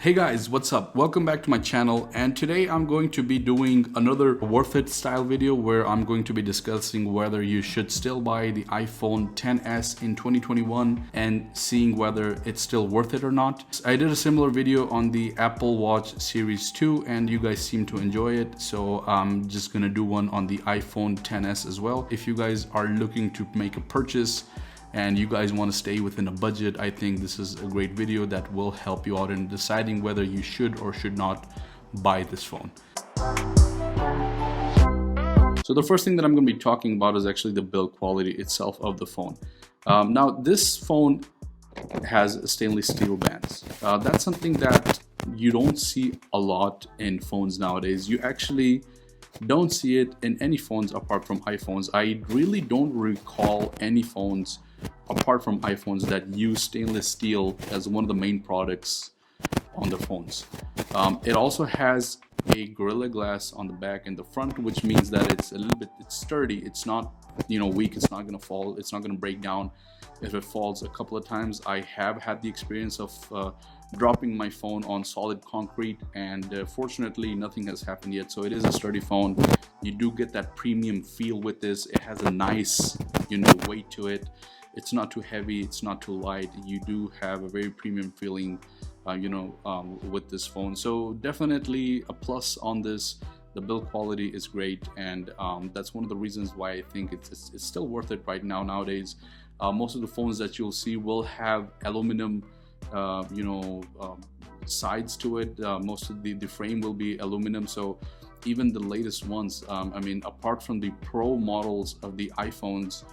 Hey guys, what's up? Welcome back to my channel, and today I'm going to be doing another worth it style video where I'm going to be discussing whether you should still buy the iPhone XS in 2021 and seeing whether it's still worth it or not. I did a similar video on the Apple Watch Series 2 and you guys seem to enjoy it, so I'm just gonna do one on the iPhone XS as well. If you guys are looking to make a purchase and you guys want to stay within a budget, I think this is a great video that will help you out in deciding whether you should or should not buy this phone. So the first thing that I'm going to be talking about is actually the build quality itself of the phone. Now this phone has stainless steel bands. That's something that you don't see a lot in phones nowadays. You actually don't see it in any phones apart from iPhones. I really don't recall any phones apart from iPhones that use stainless steel as one of the main products on the phones. It also has a Gorilla Glass on the back and the front, which means that it's a little bit, it's sturdy. It's not, weak. It's not gonna fall. It's not gonna break down if it falls a couple of times. I have had the experience of dropping my phone on solid concrete, and fortunately nothing has happened yet. So it is a sturdy phone. You do get that premium feel with this. It has a nice, weight to it. It's not too heavy, it's not too light. You do have a very premium feeling, with this phone. So definitely a plus on this. The build quality is great, and that's one of the reasons why I think it's still worth it right now nowadays. Most of the phones that you'll see will have aluminum, sides to it. Most of the frame will be aluminum. So even the latest ones, apart from the Pro models of the iPhones,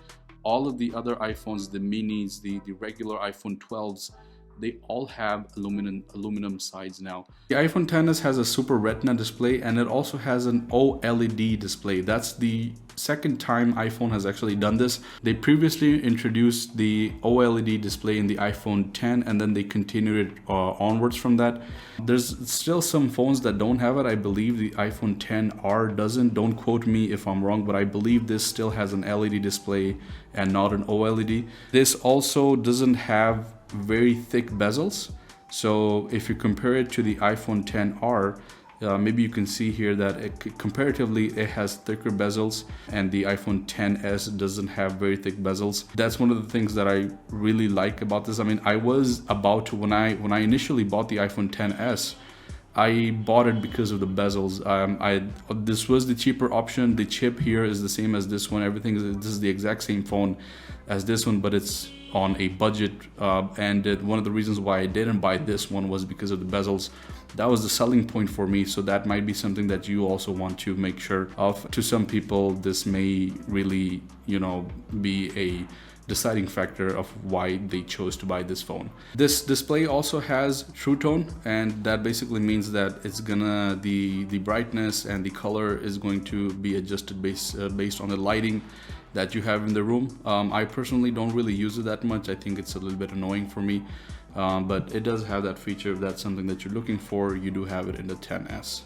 all of the other iPhones, the minis, the regular iPhone 12s, they all have aluminum sides now. The iPhone XS has a Super Retina display, and it also has an OLED display. That's the second time iPhone has actually done this. They previously introduced the OLED display in the iPhone X, and then they continued it onwards from that. There's still some phones that don't have it. I believe the iPhone XR doesn't. Don't quote me if I'm wrong, but I believe this still has an LED display and not an OLED. This also doesn't have very thick bezels. So if you compare it to the iPhone XR, maybe you can see here that comparatively it has thicker bezels, and the iPhone XS doesn't have very thick bezels. That's one of the things that I really like about this. I was about to, when I initially bought the iPhone XS, I bought it because of the bezels. This was the cheaper option. The chip here is the same as this one. This is the exact same phone as this one, but it's on a budget. And one of the reasons why I didn't buy this one was because of the bezels. That was the selling point for me. So that might be something that you also want to make sure of. To some people, this may really, be a deciding factor of why they chose to buy this phone. This display also has True Tone, and that basically means that it's gonna, the brightness and the color is going to be adjusted based on the lighting that you have in the room. I personally don't really use it that much. I think it's a little bit annoying for me, but it does have that feature. If that's something that you're looking for, you do have it in the XS.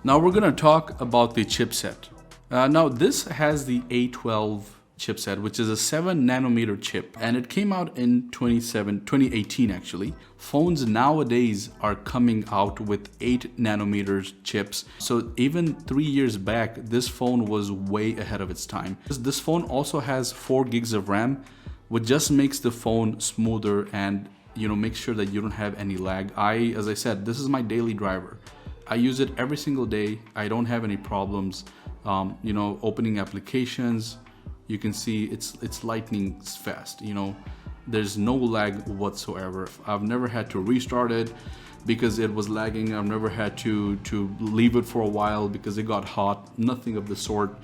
Now we're gonna talk about the chipset. Now this has the A12 chipset, which is a 7nm chip, and it came out in 2018 actually. Phones nowadays are coming out with 8nm chips, so even 3 years back this phone was way ahead of its time. This phone also has 4 gigs of RAM, which just makes the phone smoother and make sure that you don't have any lag. As I said, this is my daily driver. I use it every single day. I don't have any problems opening applications. You can see it's lightning fast. There's no lag whatsoever. I've never had to restart it because it was lagging. I've never had to leave it for a while because it got hot. Nothing of the sort.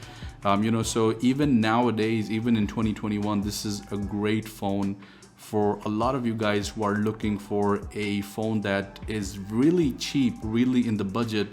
So even nowadays, even in 2021, this is a great phone for a lot of you guys who are looking for a phone that is really cheap, really in the budget,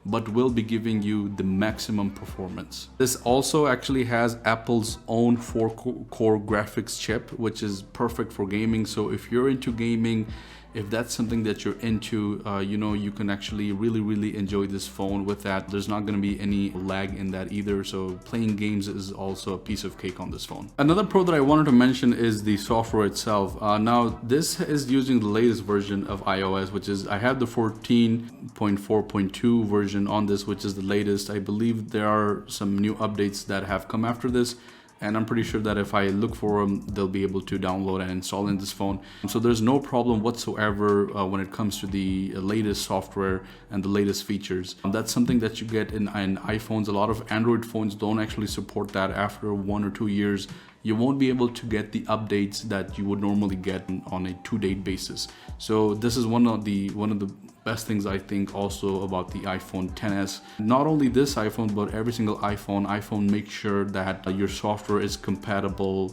but will be giving you the maximum performance. This also actually has Apple's own 4-core graphics chip, which is perfect for gaming. So if you're into gaming if that's something that you're into, you know, you can actually really enjoy this phone with that. There's not going to be any lag in that either, so playing games is also a piece of cake on this phone. Another pro that I wanted to mention is the software itself. Now this is using the latest version of iOS, which is, I have the 14.4.2 version on this, which is the latest. I believe there are some new updates that have come after this, and I'm pretty sure that if I look for them, they'll be able to download and install in this phone. So there's no problem whatsoever when it comes to the latest software and the latest features. That's something that you get in iPhones. A lot of Android phones don't actually support that. After 1 or 2 years, you won't be able to get the updates that you would normally get on a to-date basis. So this is one of the best things I think also about the iPhone XS. Not only this iPhone, but every single iPhone makes sure that your software is compatible,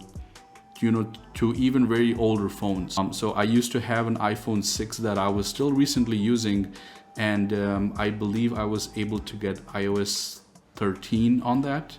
you know, to even very older phones. So I used to have an iPhone 6 that I was still recently using, and I believe I was able to get iOS 13 on that.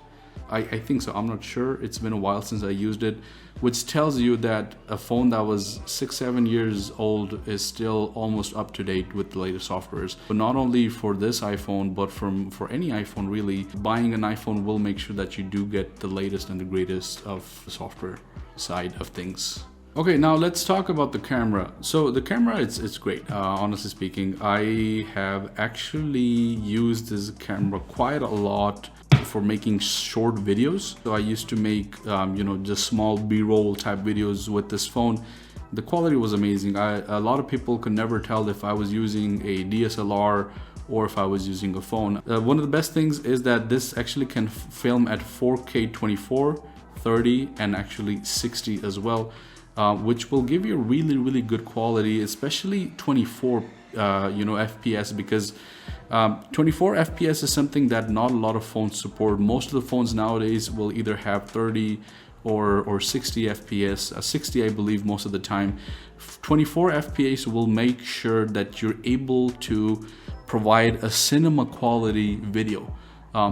I think so, I'm not sure. It's been a while since I used it, which tells you that a phone that was 6-7 years old is still almost up to date with the latest softwares. But not only for this iPhone, but for any iPhone really, buying an iPhone will make sure that you do get the latest and the greatest of the software side of things. Okay, now let's talk about the camera. So the camera, it's great. Honestly speaking, I have actually used this camera quite a lot for making short videos. So I used to make, you know, just small B-roll type videos with this phone. The quality was amazing. A lot of people could never tell if I was using a DSLR or if I was using a phone. One of the best things is that this actually can film at 4K 24, 30, and actually 60 as well. Which will give you really good quality, especially 24 you know, FPS, because 24 FPS is something that not a lot of phones support. Most of the phones nowadays will either have 30 or 60 FPS, 60 I believe most of the time. 24 FPS will make sure that you're able to provide a cinema quality video.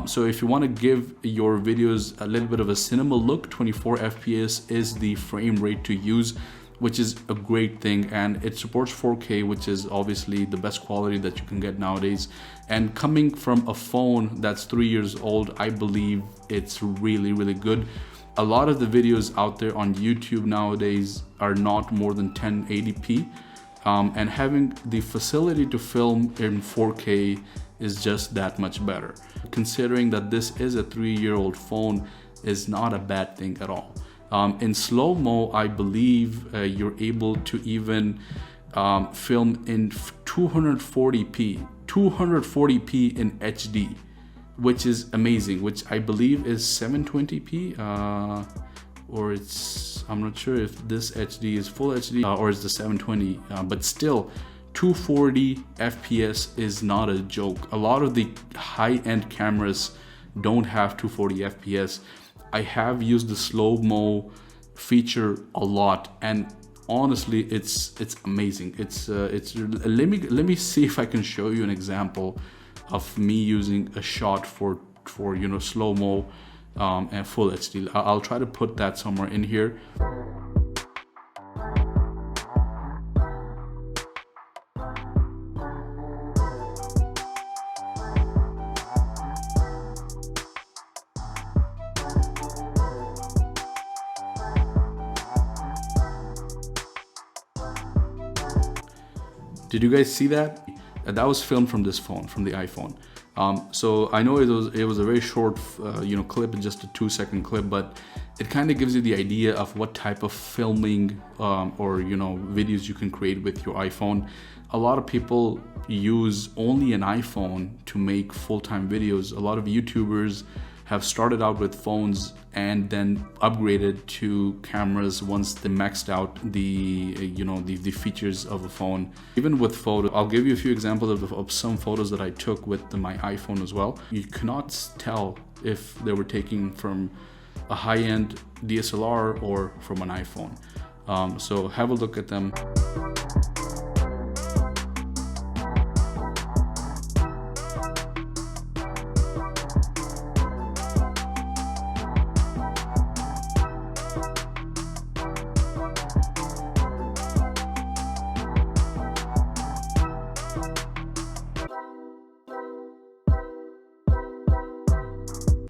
So if you want to give your videos a little bit of a cinema look, 24 FPS is the frame rate to use, which is a great thing, and it supports 4K, which is obviously the best quality that you can get nowadays. And coming from a phone that's 3 years old, I believe it's really good. A lot of the videos out there on YouTube nowadays are not more than 1080p, and having the facility to film in 4K is just that much better. Considering that this is a 3-year-old phone is not a bad thing at all. In slow-mo, I believe you're able to even film in 240p in HD, which is amazing, which I believe is 720p, or it's, I'm not sure if this HD is full HD or is the 720, but still 240 FPS is not a joke. A lot of the high-end cameras don't have 240 FPS. I have used the slow-mo feature a lot, and honestly, it's amazing. Let me see if I can show you an example of me using a shot for you know, slow-mo and full HD. I'll try to put that somewhere in here. Did you guys see that? That was filmed from this phone, from the iPhone. So I know it was a very short, you know, clip, just a 2-second clip, but it kind of gives you the idea of what type of filming or, you know, videos you can create with your iPhone. A lot of people use only an iPhone to make full-time videos. A lot of YouTubers have started out with phones and then upgraded to cameras once they maxed out the you know, the features of a phone. Even with photo, I'll give you a few examples of some photos that I took with my iPhone as well. You cannot tell if they were taken from a high-end DSLR or from an iPhone. So have a look at them.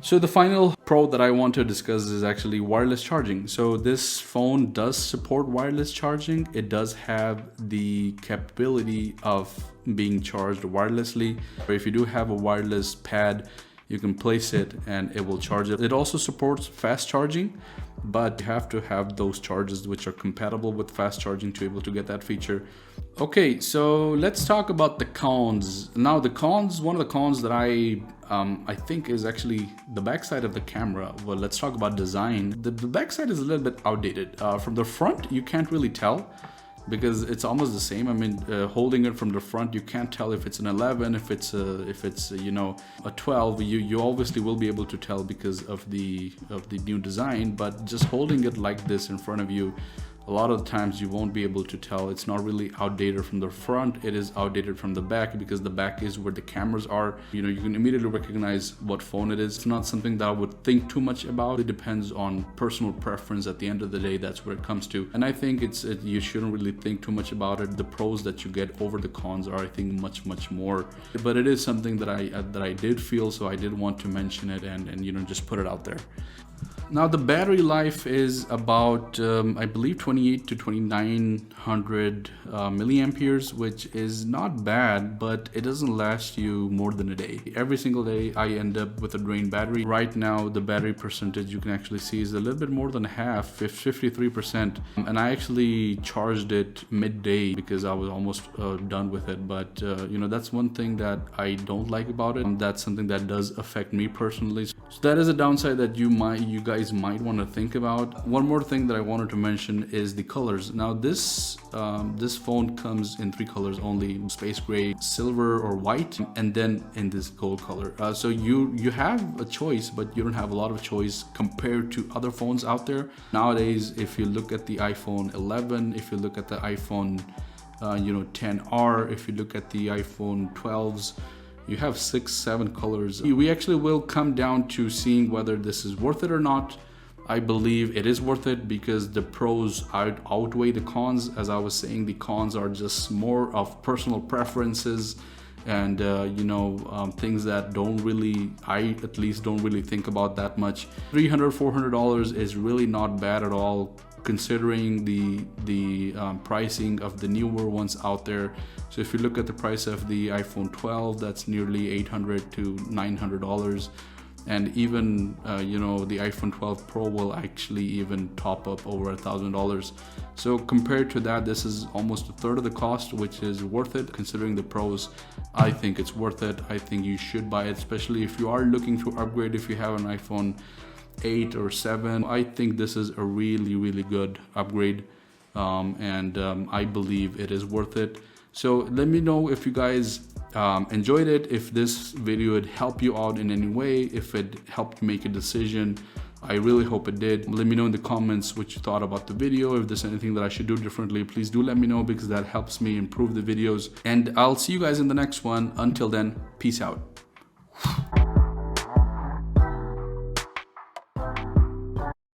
So the final pro that I want to discuss is actually wireless charging. So this phone does support wireless charging. It does have the capability of being charged wirelessly. If you do have a wireless pad, you can place it and it will charge it. It also supports fast charging, but you have to have those chargers which are compatible with fast charging to be able to get that feature. Okay, so let's talk about the cons. Now the cons, one of the cons that I think is actually the backside of the camera. Well, let's talk about design. The backside is a little bit outdated. From the front, you can't really tell, because it's almost the same. I mean, holding it from the front, you can't tell if it's an 11, if it's you know, a 12. You obviously will be able to tell because of the new design, but just holding it like this in front of you, a lot of the times you won't be able to tell. It's not really outdated from the front, it is outdated from the back, because the back is where the cameras are. You know, you can immediately recognize what phone it is. It's not something that I would think too much about. It depends on personal preference. At the end of the day, that's where it comes to. And I think you shouldn't really think too much about it. The pros that you get over the cons are, I think, much more. But it is something that I did feel, so I did want to mention it and you know, just put it out there. Now the battery life is about I believe 28 to 2900 milliamperes, which is not bad, but it doesn't last you more than a day. Every single day I end up with a drained battery. Right now the battery percentage, you can actually see, is a little bit more than half, 53%, and I actually charged it midday because I was almost done with it. But you know, that's one thing that I don't like about it. That's something that does affect me personally. So that is a downside that you guys might want to think about. One more thing that I wanted to mention is the colors. Now this phone comes in 3 colors only: space gray, silver or white, and then in this gold color. So you have a choice, but you don't have a lot of choice compared to other phones out there nowadays. If you look at the iPhone 11, if you look at the iPhone you know, 10R, if you look at the iPhone 12s, you have 6-7 colors. We actually will come down to seeing whether this is worth it or not. I believe it is worth it because the pros outweigh the cons. As I was saying, the cons are just more of personal preferences and you know, things that I at least don't really think about that much. $300-400 is really not bad at all, considering the pricing of the newer ones out there. So if you look at the price of the iPhone 12, that's nearly $800 to $900, and even you know, the iPhone 12 Pro will actually even top up over $1,000. So compared to that, this is almost a third of the cost, which is worth it. Considering the pros, I think it's worth it. I think you should buy it, especially if you are looking to upgrade. If you have an iPhone 8 or 7, I think this is a really good upgrade, and I believe it is worth it. So let me know if you guys enjoyed it, if this video would help you out in any way, if it helped you make a decision. I really hope it did. Let me know in the comments what you thought about the video. If there's anything that I should do differently, please do let me know, because that helps me improve the videos. And I'll see you guys in the next one. Until then, peace out.